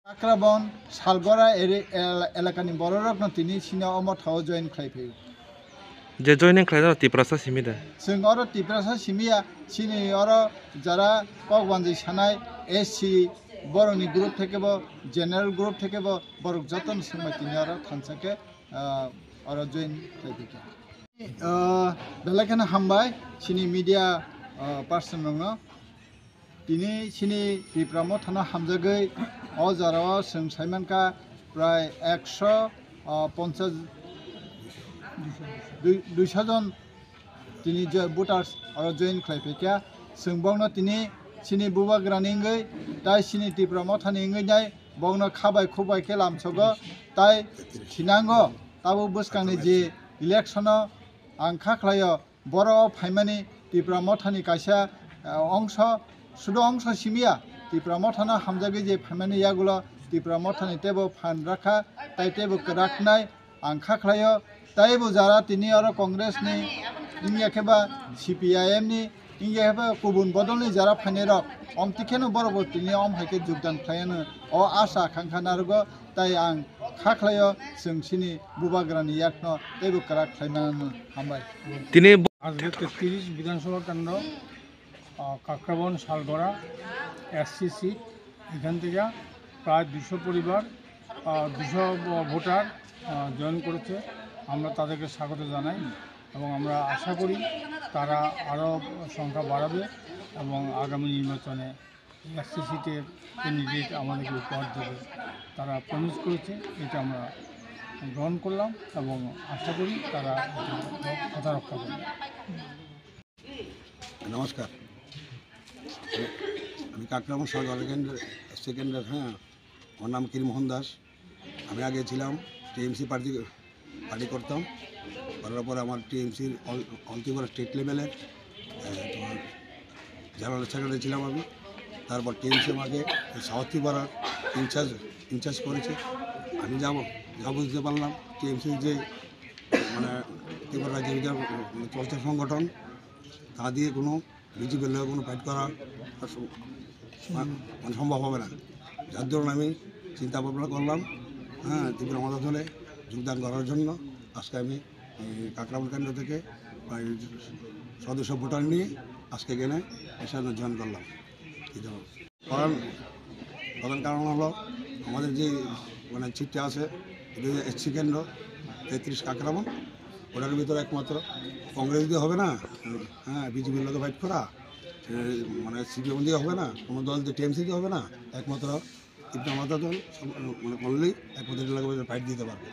কাকরাবন শালগড়া এলাকাनि बर' रत्न तिनि सिना अमथाव जयन खालायफैयो जे जयनिं खालायना तिप्रासा सिमिदा जों अरो तिप्रासा सिमिया सिनि अरो যারা ककबानजि सानाय एससी बर'नि ग्रुप थेकेबो जेनारेल ग्रुप थेकेबो बर' जतन संबाय तिनि अरो थानसाके अरो जयन खालायफैयो बेलाखाना हामबाय सिनि मीडिया पार्सन नङा तिनि सिनि टिप्रा मथाना हामजागै अ जाराव जों साइमानका प्राय 150 200 जन तिनि भोटार्स और जयन खालायफैया जों बावनो तिनि सिनि बुबाग्रानिङै ताइ सिनि टिप्रा मथानि इंगै बावनो खाबाय खुबाय के लामसगो ताइ थिनांगो ताबो बसखांनि जे इलेक्शनाव आं खाख्लायो बर' फाइमानि टिप्रा मथानि कायसा अंश सुदो अंश सिमिया टिप्रा मथाना हामजागै जे फाइमानि यागुला टिप्रा मथानि टेबो फान राखा ताइ टेबो राखनाय आं खाख्लायो ताइबो जारा तिनि आरो कांग्रेसनि इंयाखेबा सीपीआईएम नि इंयाखेबा गुबुन बदलनि जारा फाइने रक अमतिखेनो बर'बो तिनि अमहायके योगदान खालायनो अ आशा आकांक्षा नारगो ताइ आं खाख्लायो जों सिनि बुबाग्रानि याखन टेबो करा खालायनानै हामबाय तिनि আজকে 33 বিধানসভা কেন্দ্র কাকরাবন শালগড়া এসসি সিট এখান থেকে প্রায় 200 পরিবার 200 ভোটার জয়েন করেছে আমরা তাদেরকে স্বাগত জানাই এবং আমরা আশা করি তারা আরও সংখ্যা বাড়াবে এবং আগামী নির্বাচনে এসসি সিটের ক্যান্ডিডেট আমাদেরকে উপহার দেবে তারা প্রমিস করেছে এটা আমরা গ্রহণ করলাম এবং আশা করি তারা কথা রক্ষা করবে নমস্কার আমি কাকরাবন শালগড়া সেকেন্ডার আমার নাম কিরমোহন দাস আমি আগে ছিলাম টিএমসি পার্টি করতাম করার পরে আমার টিএমসির অল ত্রিপুরা স্টেট লেভেলের তোমার জেনারেল সেক্রেটারি ছিলাম আমি তারপর টিএমসি আমাকে সাউথ ত্রিপুরার ইনচার্জ করেছে আমি যা বুঝতে পারলাম টিএমসির যে মানে ত্রিপুরা রাজ্যের চলছে সংগঠন তা দিয়ে কোনো বিজেপির লোক কোনো ফাইট করা মানে সম্ভব হবে না যার জন্য আমি চিন্তা ভাবনা করলাম ত্রিপুরা মথা দলে যোগদান করার জন্য আজকে আমি কাকরাবন কেন্দ্র থেকে প্রায় সদস্য ভোটার নিয়ে আজকে এখানে এসে জয়েন করলাম প্রধান কারণ হলো আমাদের যে মানে সিটটা আছে এসসি কেন্দ্র 33 কাকরাবন ওটার ভিতরে একমাত্র কংগ্রেস দিয়ে হবে না বিজেপির লোকে ফাইট করা মানে সিপিএম দিয়ে হবে না কোনো দল দিয়ে টিএমসি দিয়ে হবে না একমাত্র টিপ্রা মথা দল মানে করলেই একমাত্র লোকের ফাইট দিতে পারবে